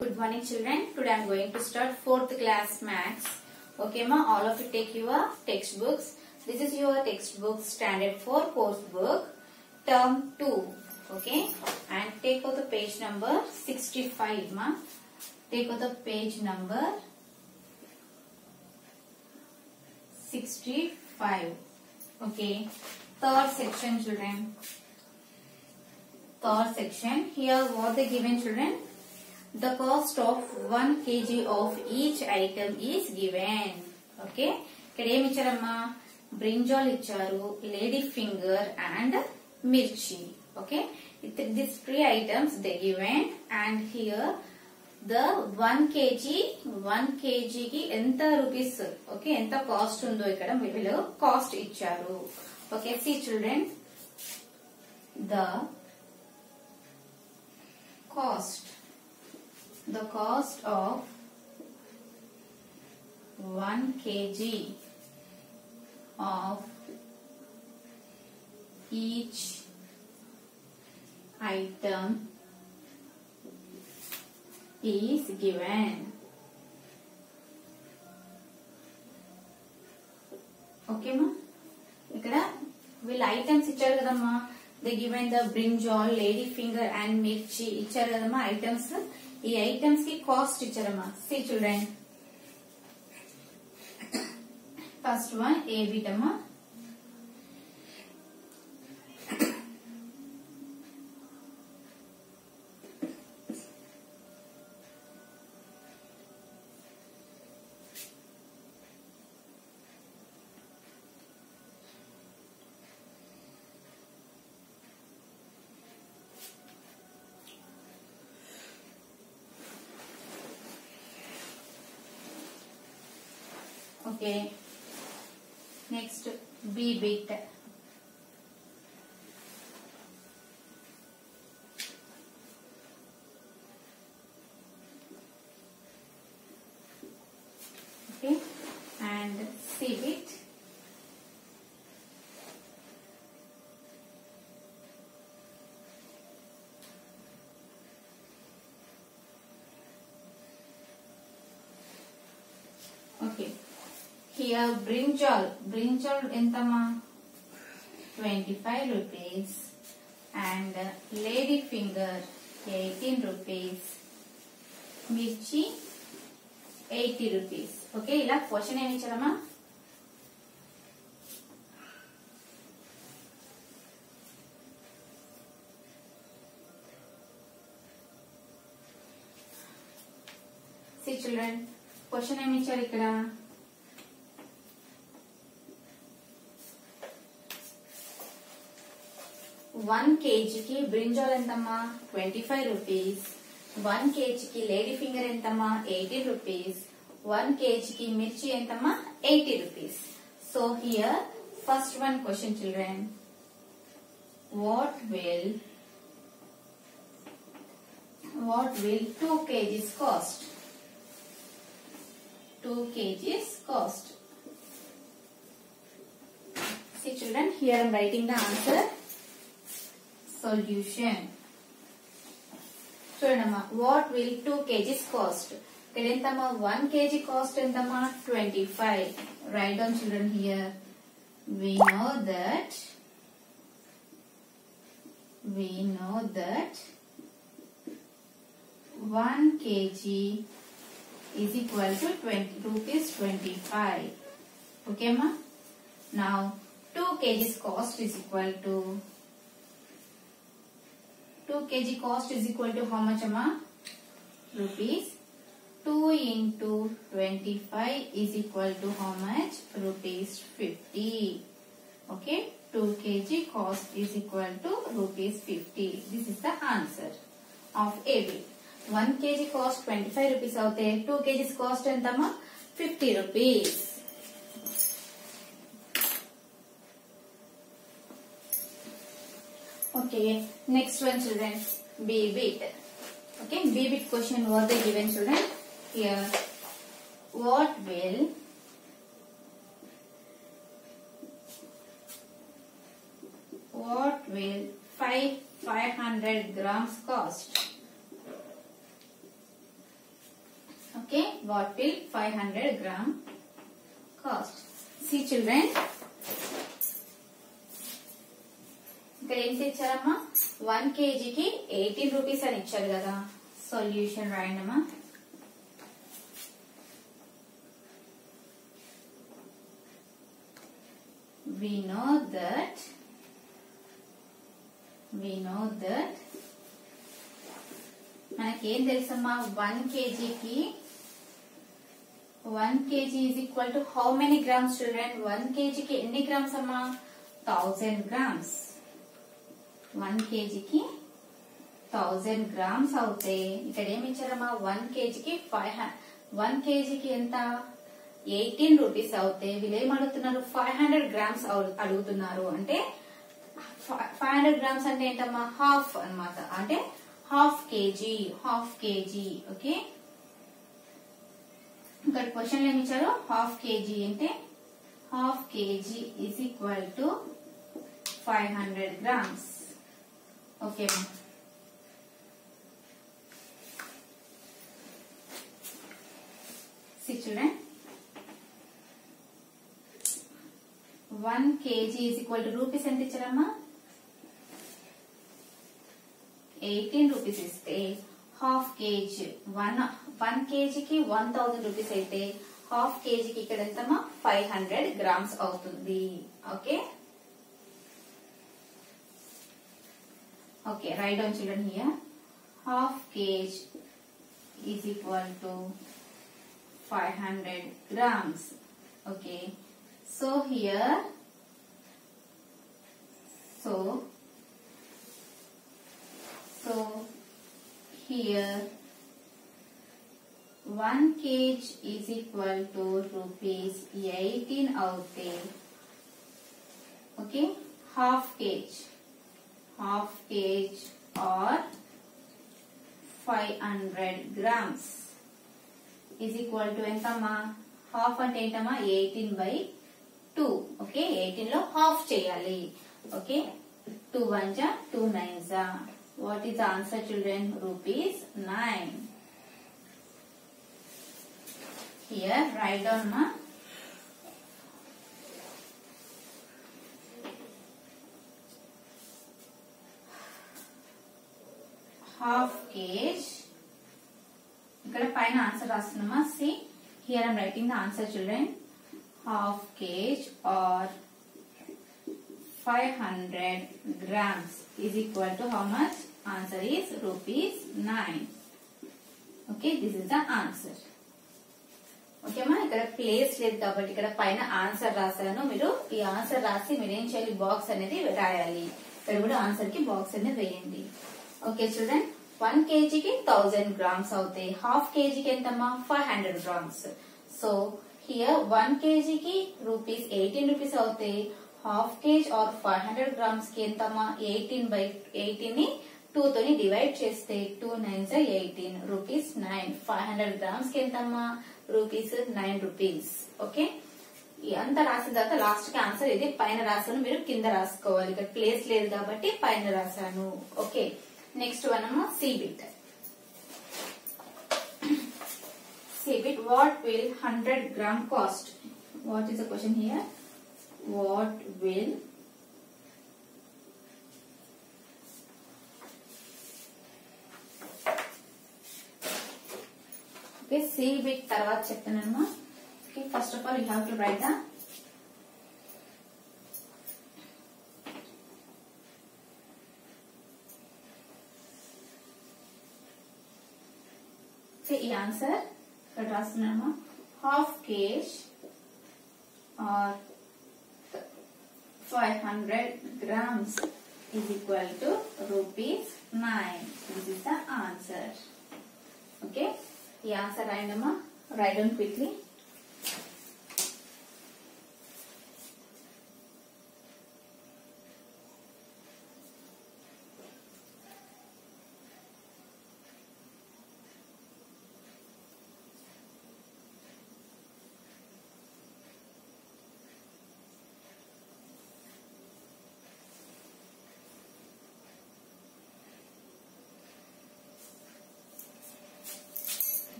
Good morning children. Today I am going to start 4th class maths. Okay ma, all of you take your textbooks. This is your textbook standard 4 course book term 2. Okay, and take out the page number 65 ma. Take out the page number 65. Okay, third section children. Third section. Here what they given children? The cost of 1 kg of each item is given. Okay. ఇక్కడ ఏమి ఇచ్చారమ్మా? Brinjal ఇచ్చారు, lady finger and మిర్చి. Okay. These 3 items they given and here the 1 kg కి ఎంత rupees, okay, ఎంత cost ఉందో ఇక్కడ వీళ్ళు కాస్ట్ ఇచ్చారు. Okay, see children, the cost of 1 kg of each item is given. Okay మా, ఇక్కడ వీళ్ళు ఐటమ్స్ ఇచ్చారు కదమ్మా. They given the brinjal, lady finger and మిర్చి ఇచ్చారు కదమ్మా ఐటమ్స్. ఈ ఐటమ్స్ కి కాస్ట్ ఇచ్చారమ్మా. సి చూడండి, first one A బిటమ్మా. Okay, next B bit. Okay, and C bit. Okay. Here brinjal entama 25 rupees and lady finger 18 rupees, mirchi 80 rupees. Okay, ila question em ichharama? See children, question em icharu ikkada. 1 kg की brinjal ఎంతమ్మా 25 rupees, 1 kg की lady finger ఎంతమ్మా 18 rupees, 1 kg की मिर्ची ఎంతమ్మా 80 rupees. So here first one question children, what will 2 kgs cost? 2 kgs cost. See children, here I am writing the answer. Solution. చూడమ్మా, what will 2 kgs cost? ఇక్కడ ఎంతమ్మా 1 kg cost ఎంతమ్మా 25. Write down children here. We know that 1 kg is equal to 20 rupees 25. Okay ma? Now 2 kgs cost is equal to 2 kg cost is equal to how much amma? Rupees 2 into 25 is equal to how much? Rupees 50. Okay, 2 kg cost is equal to rupees 50. This is the answer of AB. 1 kg cost 25 rupees avute, 2 kg cost entama 50 rupees. Okay, next one children, B bit. Okay, B bit question what they given children here. What will 500 grams cost? Okay, what will 500 gram cost? See children, ఇక్కడ ఏం ఇచ్చారమ్మా, 1 kg కి 18 rupees అని ఇచ్చారు కదా. Solution రాయండమ్మా. We know that మనకేం తెలుసమ్మా, 1 kg కి 1 kg is equal to how many grams children? 1 kg కి ఎన్ని గ్రామ్స్ అమ్మా? 1000 grams. 1 kg కి 1000 గ్రామ్స్ అవుతే ఇక్కడ ఏమి ఇచ్చారమ్మా, 1 kg కి 1 kg కి ఎంత? 18 రూపీస్ అవుతే వీళ్ళు ఏం అడుగుతున్నారు? 500 గ్రామ్స్ అడుగుతున్నారు. అంటే 500 గ్రామ్స్ అంటే ఏంటమ్మా? హాఫ్ అన్నమాట. అంటే హాఫ్ కేజీ. ఓకే, ఇక్కడ క్వశ్చన్ ఏమి ఇచ్చారు? హాఫ్ కేజీ అంటే half KG is equal to 500 grams. Okay, see children, 1 kg is equal to rupees ఎంత ఇచ్చారమ్మా? 18 రూపీస్ ఇస్తే హాఫ్ కేజీ 1 కేజీకి 1000 రూపీస్ అయితే హాఫ్ కేజీకి ఇక్కడ ఎంతమ్మా? 500 గ్రామ్స్ అవుతుంది. Okay, okay, right down children here. Half KG is equal to 500 grams. Okay, so here 1 kg is equal to rupees 18 అవుతే, okay, half kg or 500 grams is equal to ఎంతమ్మా? Half అంటే ఏంటమ్మా? 18/2. Okay, 18 లో half చేయాలి. Okay, 2 1 జా 2 9 జా. What is the answer children? Rupees 9. Here write down మా. Half kg, ఇక్కడ పైన ఆన్సర్ రాస్తున్నామా? See here I'm writing the answer children. Half kg or 500 grams is equal to how much? Answer is rupees 9. Okay, this is the answer. Okay అమ్మా, ఇక్కడ place లేదు కాబట్టి ఇక్కడ పైన ఆన్సర్ రాశాను. మీరు ఈ ఆన్సర్ రాసి మీరు ఏం చేయాలి? బాక్స్ అనేది రాయాలి. ఇక్కడ కూడా ఆన్సర్ కి బాక్స్ అనేది వేయండి. ఓకే చిల్డ్రన్, 1 kgకి 1000 grams అవుతాయి. హాఫ్ కేజీకి ఎంతమ్మా? 500 grams. సో హియర్ 1 kgకి రూపీస్ 18 రూపీస్ అవుతాయి. హాఫ్ కేజ్ ఆర్ 500 grams కి ఎంతమ్మా? 18/18 ని 2 తోని డివైడ్ చేస్తే 2 9 18 రూపీస్ 9. 500 grams కి ఎంతమ్మా? Rupees 9 rupees. ఓకే, అంతా రాసిన తర్వాత లాస్ట్ కి ఆన్సర్ ఇది పైన రాసాను, మీరు కింద రాసుకోవాలి. ఇక్కడ ప్లేస్ లేదు కాబట్టి పైన రాసాను. ఓకే, నెక్స్ట్ వన్ అమ్మా, C bit. What will 100 gram cost? What is the question here? What will okay, C bit తర్వాత చెప్తానమ్మా. Okay, first of all you have to write the ఈ ఆన్సర్ ఇక్కడ రాస్తున్నామా. Half kg or 500 grams is equal to rupees 9. This is the answer. Okay, the answer రాయండమ్మా. Write down quickly.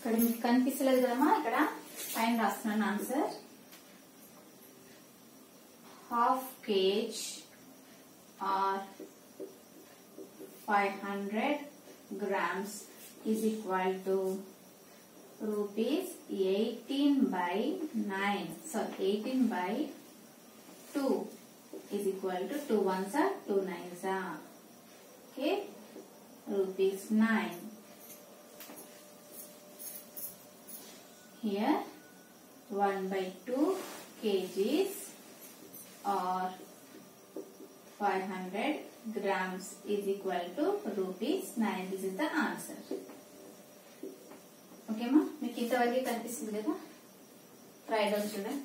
ఇక్కడ మీకు కనిపిస్తలేదు కదమ్మా, ఇక్కడ పైన రాస్తున్నాను answer. ½ kg or 500 grams is equal to rupees 18/9. So 18/2 is equal to 2 ones are 2 nines are. Okay, rupees 9. Here 1/2 kgs or 500 grams is equal to rupees 9. This is the answer. Okay ma, మీకు ఇంతవరకు కనిపిస్తుంది కదా, right down చూడండి.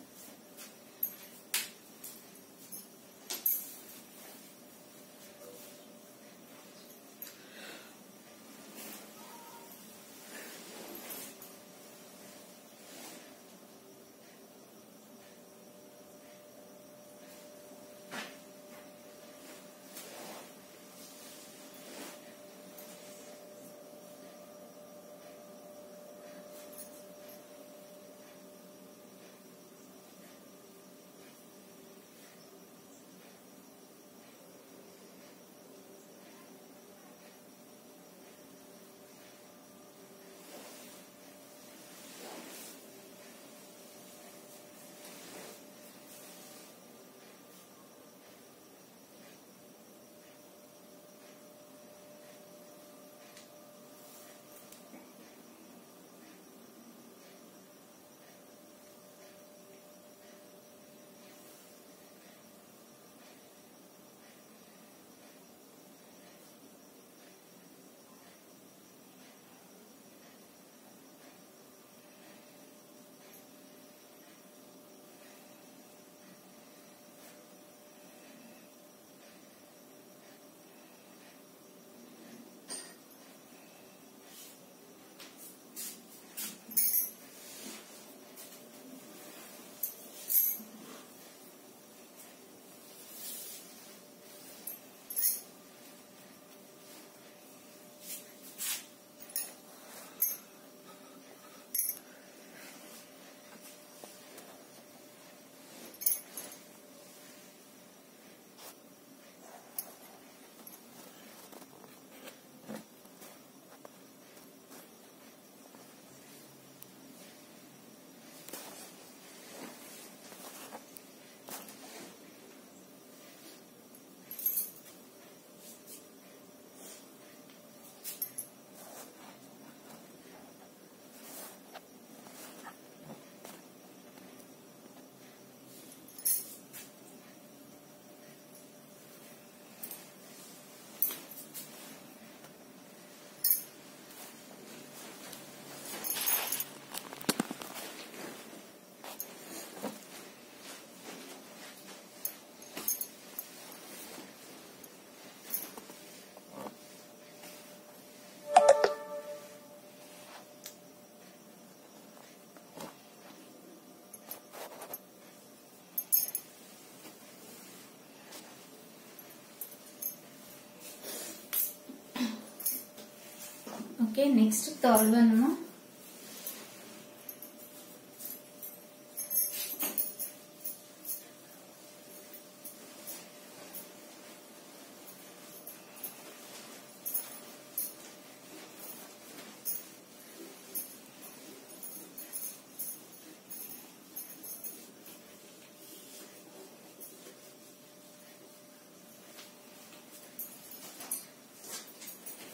Okay, next third one.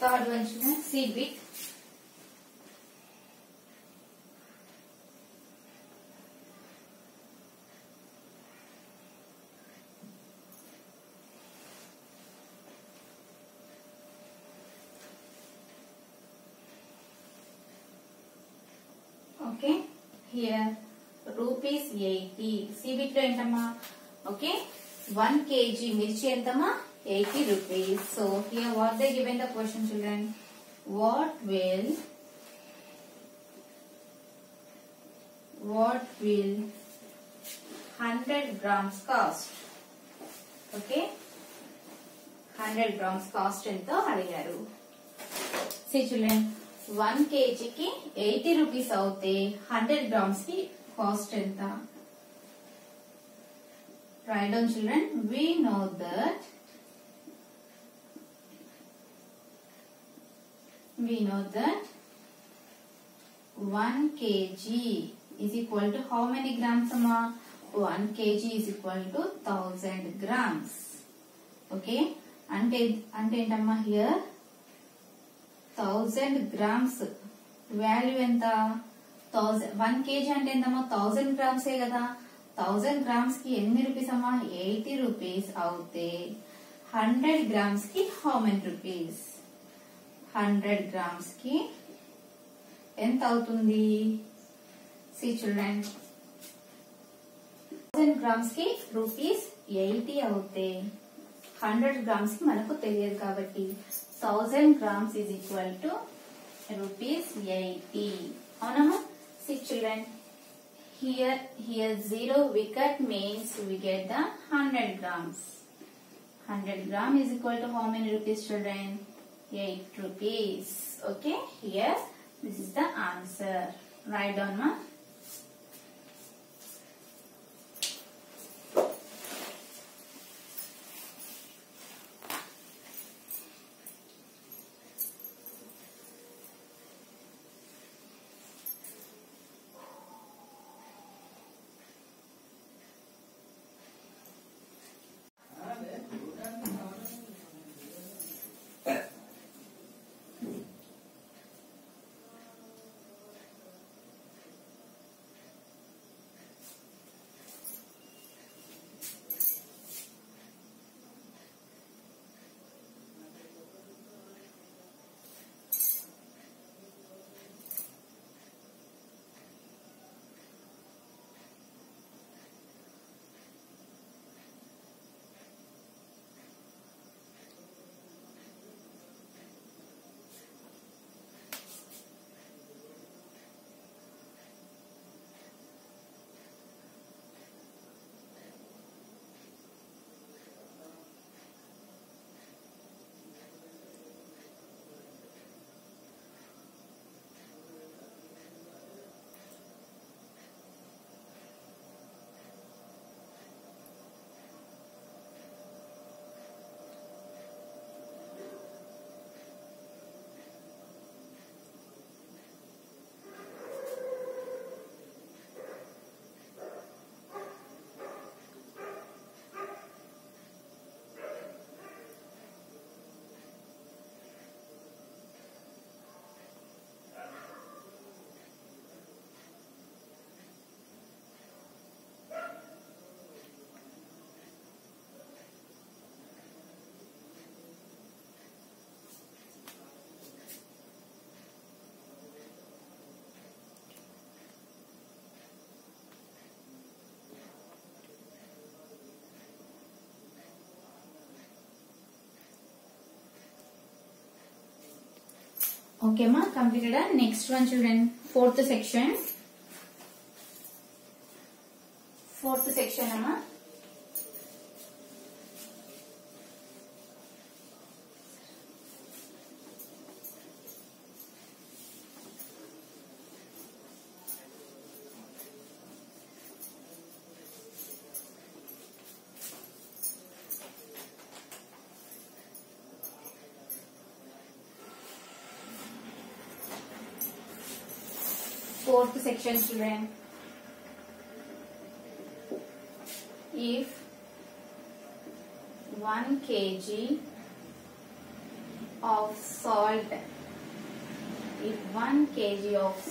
Third one, seed bit. Okay, here rupees 80. See bit lo entama. Okay, 1 kg mirchi entama 80 rupees. So here what they given the question, children? What will 100 grams cost? Okay, 100 grams cost ento adigaru. See children, 1 kg की 80 rupees అవుతే 100 grams की cost ఎంత? Write down children. We know that 1 kg is equal to how many grams amma? 1 kg is equal to 1000 grams. Okay, ante entamma here 1000 grams value enta? 1 kg ante entama 1000 grams e kada. 1000 grams की ఎన్ని rupees అమ్మా? 80 rupees అవుతే 100 grams की how many rupees? 100 grams की ఎంత అవుతుంది? See children, 1000 grams की rupees 80 అవుతే 100 grams की మనకు తెలియదు కాబట్టి 1000 grams is equal to rupees 80. అవునమ్మా? See children, here 0 we cut means we get the 100 grams. 100 gram is equal to how many rupees children? 8 rupees. Okay, here this is the answer. Write down ma. Okay ma, completed. Next one children, fourth section amma. Fourth section children, if 1 kg of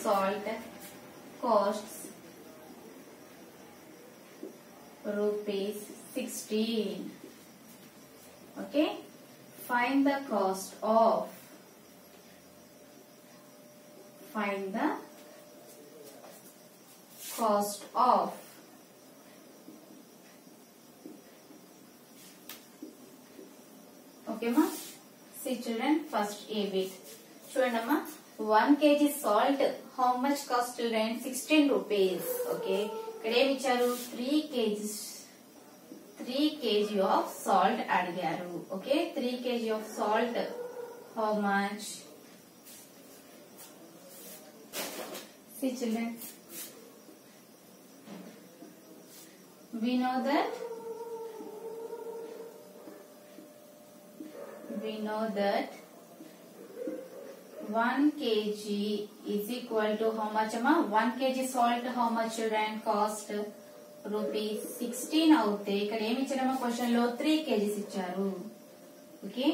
salt costs rupees 16, okay, find the cost of okay ma. See children, first A bit chudandamma, 1 kg salt how much cost children? 16 rupees. Okay, ikkada em icharu 3 kg of salt adigaru. Okay, 3 kg of salt how much? See children, we know that 1 kg is equal to how much amma? 1 kg salt how much children cost? rupees 16 అవుతే ఇక్కడ ఏమి ఇచ్చారమ్మా question లో 3 kgs ఇచ్చారు. Okay,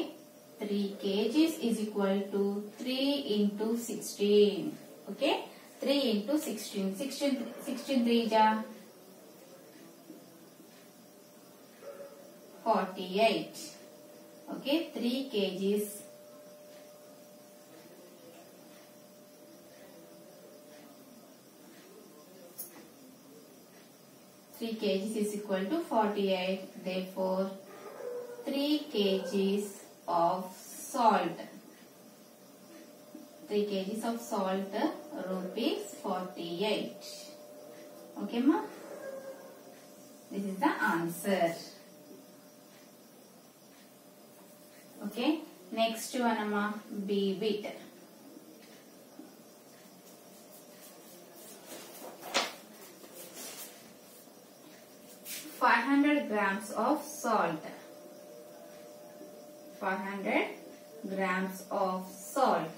3 kgs is equal to 3 into 16. Okay, 3 into 16. 16 3 ja 48. Okay, 3 kgs 3 kgs is equal to 48. Therefore, 3 kgs of salt. 3 kgs of salt, rupees 48. Okay, ma? This is the answer. Okay. Next one, ma, B bit. 500 grams of salt. 500 grams of salt.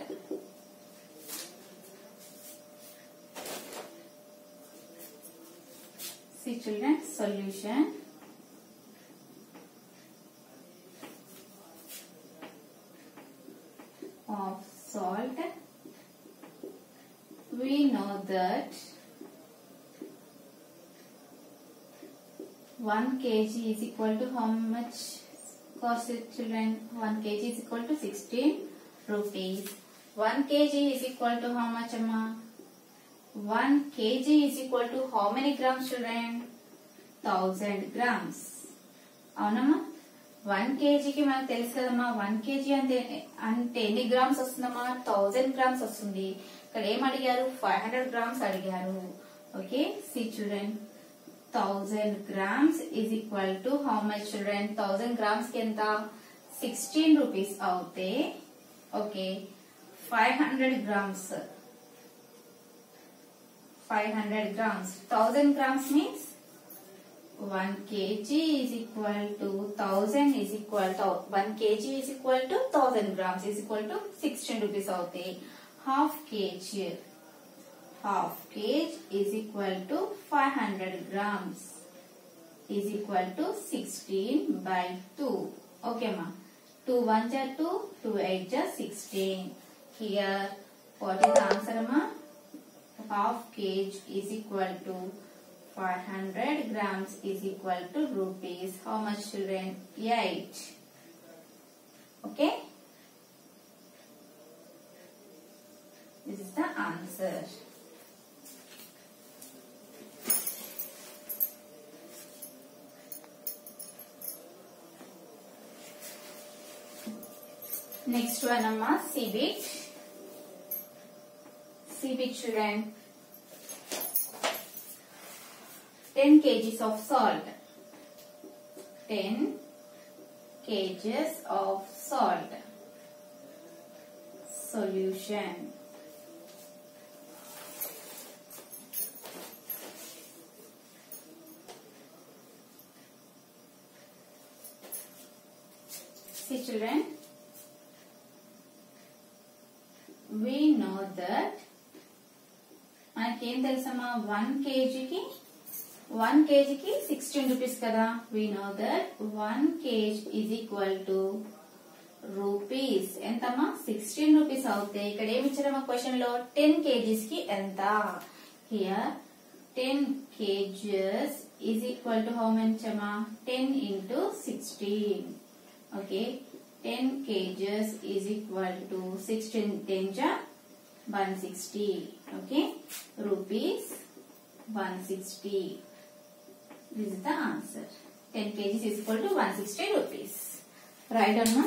See children, solution. Of salt. We know that 1 kg is equal to how much cost it children? 1 kg is equal to 16 rupees. 1 kg is equal to how much amma? 1 kg is equal to how many grams children? 1000 grams. అవునమ్మా, 1 kg కి మనకు తెలుసు కదమ్మా, 1 kg అంటే ఎన్ని grams వస్తుందమ్మా? 1000 grams వస్తుంది. ఇక్కడ ఏం అడిగారు? 500 గ్రామ్స్ అడిగారు. Okay, see children, 1000 grams is equal to how much children? 1000 grams కి ఎంత? 16 rupees అవుతే, okay, 500 grams. 500 grams. 1000 grams means 1 kg is equal to 1000 is equal to 1 kg is equal to 1000 grams is equal to 16 rupees అవుతే, half kg. Half kg is equal to 500 grams is equal to 16 by 2. Okay ma. 2 1 ja 2, 2 8 ja 16. Here what is the answer ma? Half kg is equal to 500 grams is equal to rupees how much children? 8. Okay. This is the answer. Next one amma, C bit. C bit children. 10 kgs of salt. 10 kgs of salt. Solution. See children, we know that మనకేం తెలుసమ్మా, 1 kg కి 16 rupees కదా. We know that 1 kg is equal to rupees ఎంతమ్మా? 16 rupees అవుతే ఇక్కడ ఏమి ఇచ్చారమ్మా question లో? 10 kgs కి ఎంత? Here 10 kgs is equal to how much amma? 10 into 16. Okay, 10 kgs is equal to 16 10 ja 160. Okay, rupees 160. This is the answer. 10 kgs is equal to 160 rupees. Right on ma?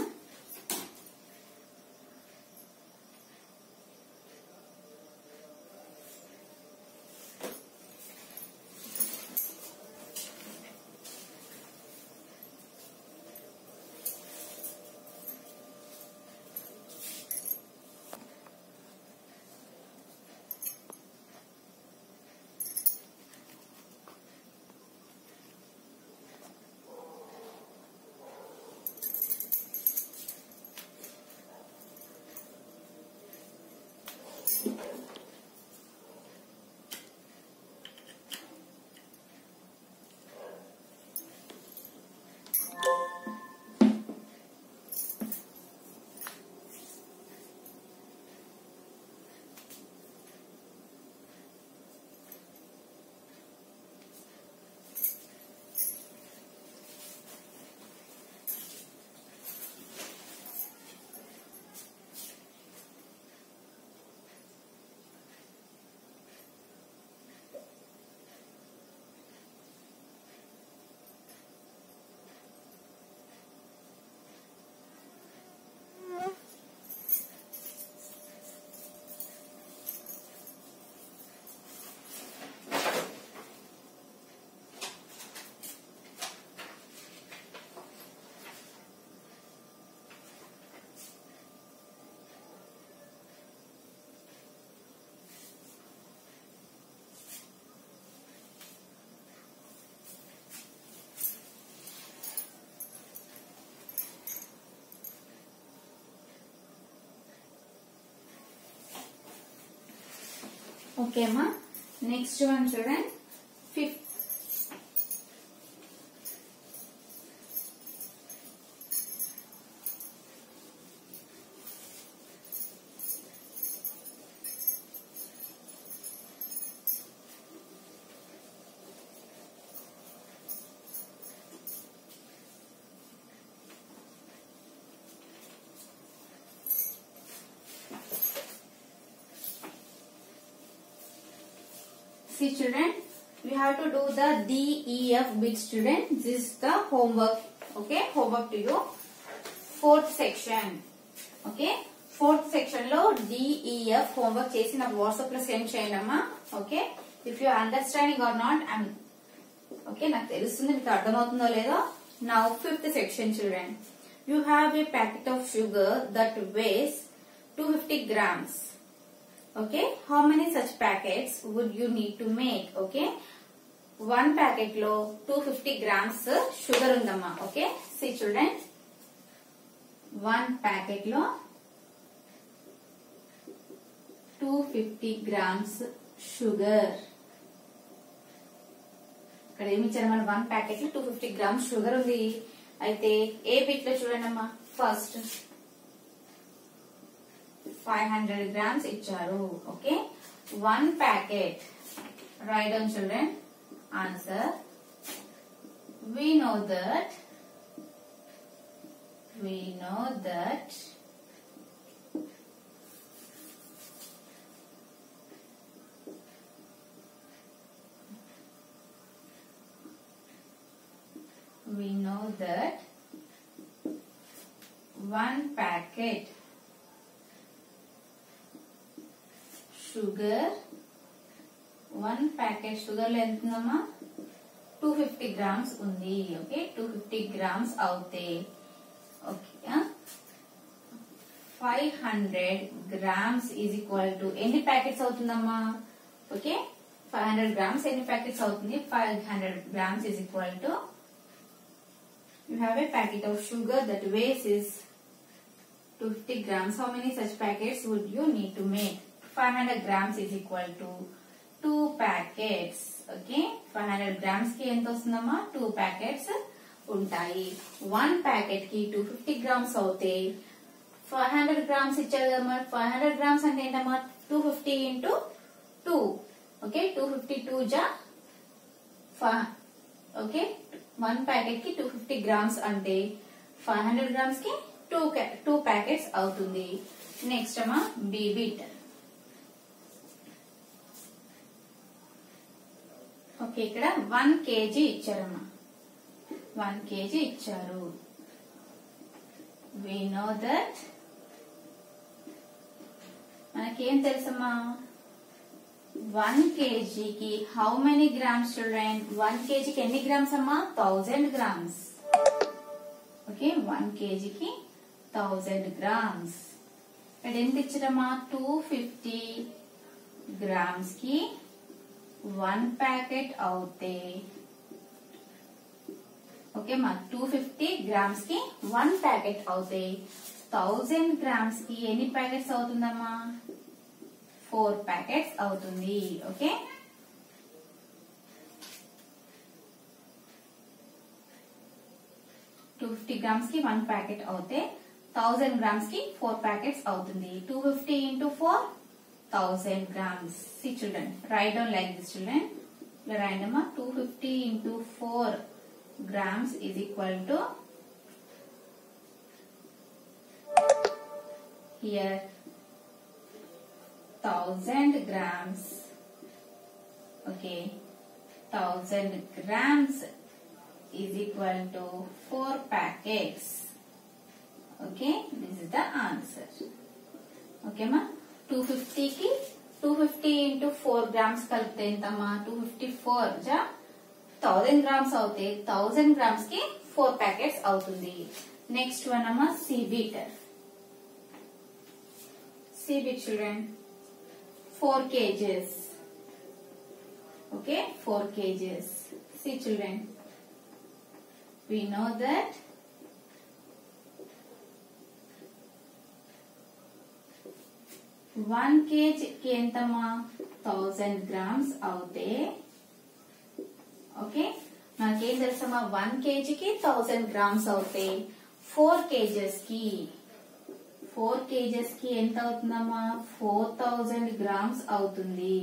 Okay అమ్మా, next one చూడండి. Fifth See children, we have to do the DEF bit student. This is the homework. Okay, homework to you. Fourth section. Okay, fourth section lo DEF homework chesi na WhatsApp lo send cheyandamma. Okay, if you are understanding or not, okay, నాకు తెలుస్తుంది మీకు అర్థమవుతుందో లేదో. Now fifth section children. You have a packet of sugar that weighs 250 grams. Okay, how many such packets would you need to make? Okay, one packet lo 250 grams sugar undamma. Okay, see children, one packet lo 250 grams sugar. ఇక్కడ ఏమి ఇచ్చారు మన one packet లో 250 grams sugar ఉంది. అయితే ఏ bit లో చూడండి అమ్మా, ఫస్ట్ 500 grams ఇచ్చారు. Okay, one packet. Right down children answer. we know that one packet sugar, one packet sugar లో ఎంత ఉందమ్మా, 250 grams ఉంది. ఓకే, 250 grams అవుతే okay 500 grams is equal to ఎన్ని ప్యాకెట్స్ అవుతుందమ్మా. ఓకే, 500 grams ఎన్ని ప్యాకెట్స్ అవుతుంది, 500 grams is equal to you have a packet of sugar that weighs is 250 grams. How many such packets would you need to make? 500 grams is equal to 2 packets. Okay, 500 grams ki enta ostundamma, 2 packets untayi. One packet ki 250 grams avute 500 grams icharu kadamma. 500 grams ante entamma, 250 into 2. Okay, 252 ja 5. Okay, one packet ki 250 grams ante 500 grams ki 2 packets avutundi. Next amma B bit. Okay, ఇక్కడ 1 kg ఇచ్చారమ్మా, 1 kg ఇచ్చారు. we know that మనకేం తెలుసమ్మా, 1 kg కి how many grams children? 1 kg కి ఎన్ని grams అమ్మా, 1000 grams. Okay, 1 kg కి 1000 grams. ఇక్కడ ఎంత ఇచ్చారమ్మా, 250 grams కి 1 ప్యాకెట్ అవుతే. ఓకే మా, 250 grams కి 1 ప్యాకెట్ అవుతే 1000 grams కి ఎన్ని ప్యాకెట్స్ అవుతుందమ్మా, 4 ప్యాకెట్స్ అవుతుంది. ఓకే, grams కి 1 ప్యాకెట్ అవుతే 1000 grams కి 4 ప్యాకెట్స్ అవుతుంది. 250 into 4 1000 grams. See children, write down like this children. Write down 250 into 4 grams is equal to here 1000 grams. Okay, 1000 grams is equal to 4 packets. Okay, this is the answer. Okay ma, 250 ki 250 into 4 grams kalpte entama, 254 ja 1000 grams avute 1000 grams ki 4 packets avutundi. Next one amma C beater. C beat children, 4 kgs. Okay, 4 kgs. See children, we know that 1 kg ki entama 1000 grams అవుతే okay మనకేం తెలుసమ్మా 1 kg కి 1000 grams అవుతే 4 kgs కి ఎంత అవుతుందమ్మా 4000 grams అవుతుంది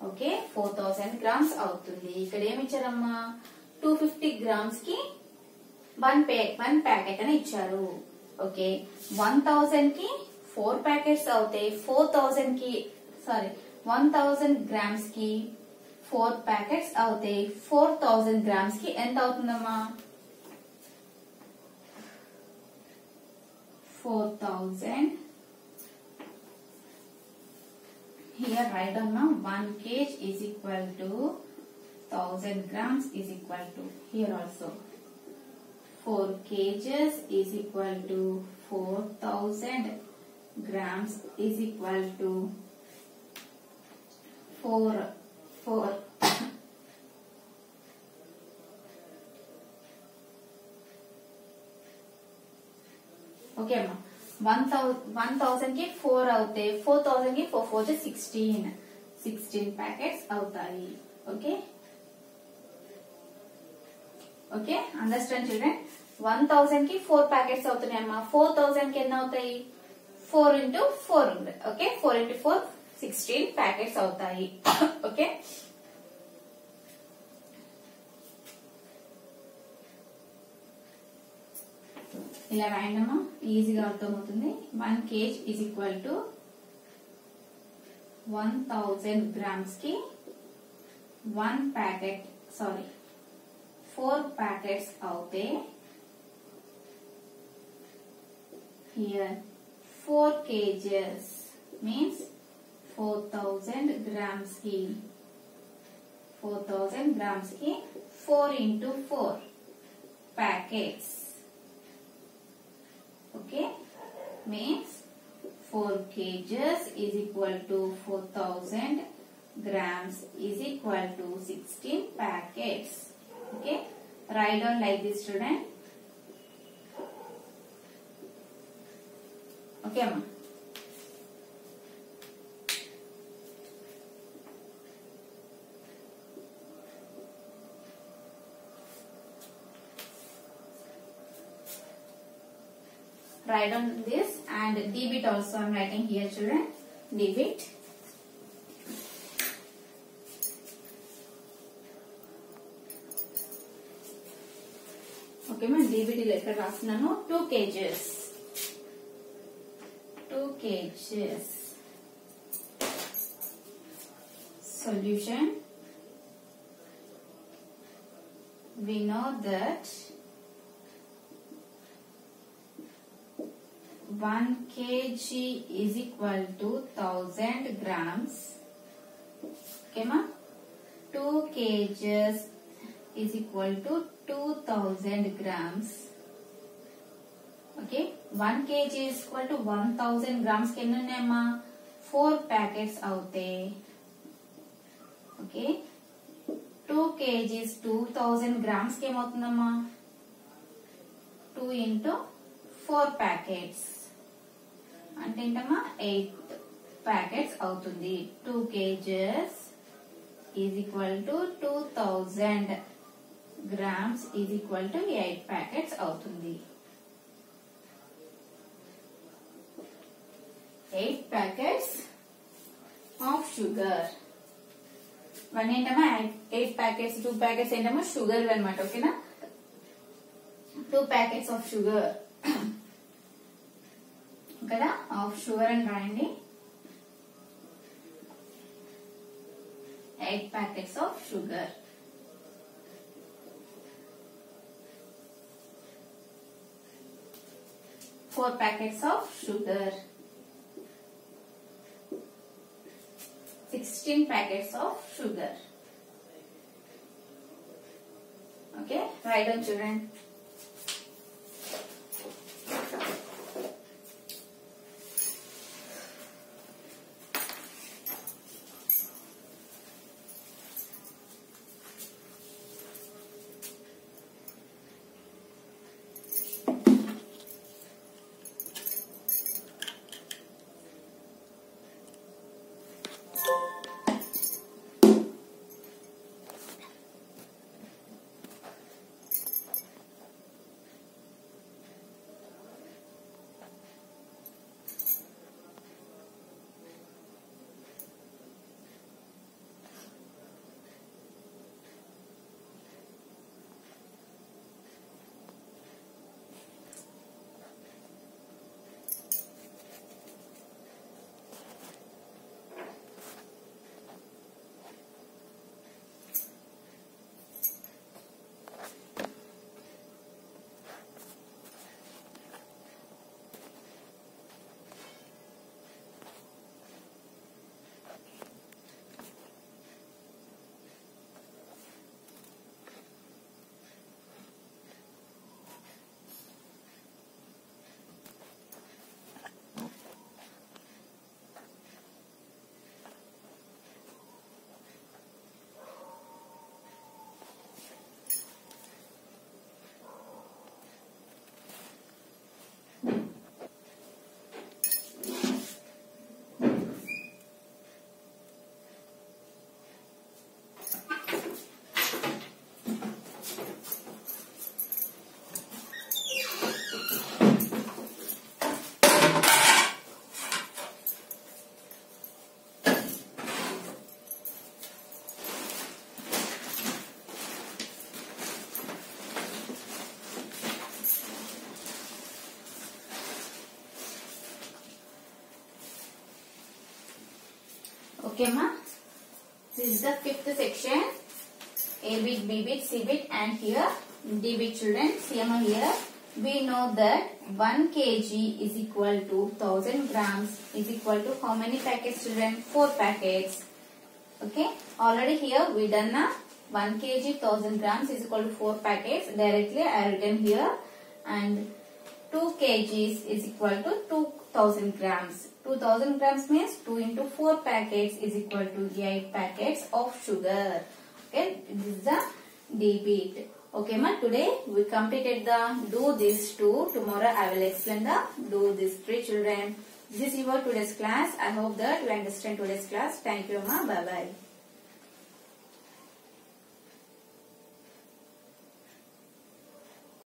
okay 4000 grams అవుతుంది ఇక్కడ ఏమి ఇచ్చారమ్మా 250 grams కి 1 ప్యాకెట్ అని ఇచ్చారు ఓకే 1000 కి 4 ప్యాకెట్స్ అవుతాయి 1000 grams కి 4 ప్యాకెట్స్ అవుతాయి 4000 grams కి ఎంత అవుతుందమ్మా 4000 here write down now 1 kg is equal to 1000 grams is equal to here also 4 kgs is equal to 4000 grams is equal to 4 okay అమ్మా 1000 కి 4 అవుతాయి 4000 కి 4 4 16 ప్యాకెట్స్ అవుతాయి ఓకే ఓకే అండర్స్టాండ్ చిల్డ్రన్ 1000 కి 4 ప్యాకెట్స్ అవుతున్నాయి అమ్మా 4000 కి ఎన్ని అవుతాయి 4 into 4 ఉంది ఓకే 4 into 4 16 ప్యాకెట్స్ అవుతాయి ఓకే ఇలా రాయండమ్మా ఈజీగా అర్థమవుతుంది 1 kg is equal to 1000 grams కి 4 ప్యాకెట్స్ అవుతే here 4 kgs means 4000 grams ki 4 into 4 packets okay means 4 kgs is equal to 4000 grams is equal to 16 packets okay write down like this student okay amma write down this and debit also I am writing here children debit okay man debit ఇలా ఇక్కడ రాస్తున్నాను 2 kgs solution we know that 1 kg is equal to 1000 grams okay ma 2 kgs is equal to 2000 grams okay 1 kg is equal to 1000 grams కి ఎన్ని ఉన్నాయమ్మా 4 packets అవుతాయి okay 2 kgs 2000 grams కి ఏమవుతుందమ్మా 2 into 4 packets అంటే ఏంటమ్మా 8 ప్యాకెట్స్ అవుతుంది 2 kgs is equal to 2000 grams is equal to 8 packets అవుతుంది 8 packets of sugar. One ఏంటమ్మా 8 packets 2 packets ఏంటమ్మా షుగర్ అన్నమాట ఓకేనా 2 packets of sugar కదా ఆఫ్ షుగర్ అని రాయండి 8 packets of sugar 4 packets of sugar 16 packets of sugar okay write down children Okay, ma. This is the fifth section. A bit, B bit, C bit, and here D bit, children. See ma, here we know that 1 kg is equal to 1000 grams is equal to how many packets, children? 4 packets. Okay. Already here we done na 1 kg 1000 grams is equal to 4 packets. Directly I written here, and 2 kgs is equal to 2000 grams. 2000 grams means 2 into 4 packets is equal to 8 packets of sugar. Okay, this is the D bit. Okay, ma, today we completed the do this 2. Tomorrow I will explain the do this 3, children. This is your today's class. I hope that you understand today's class. Thank you, ma. Bye bye.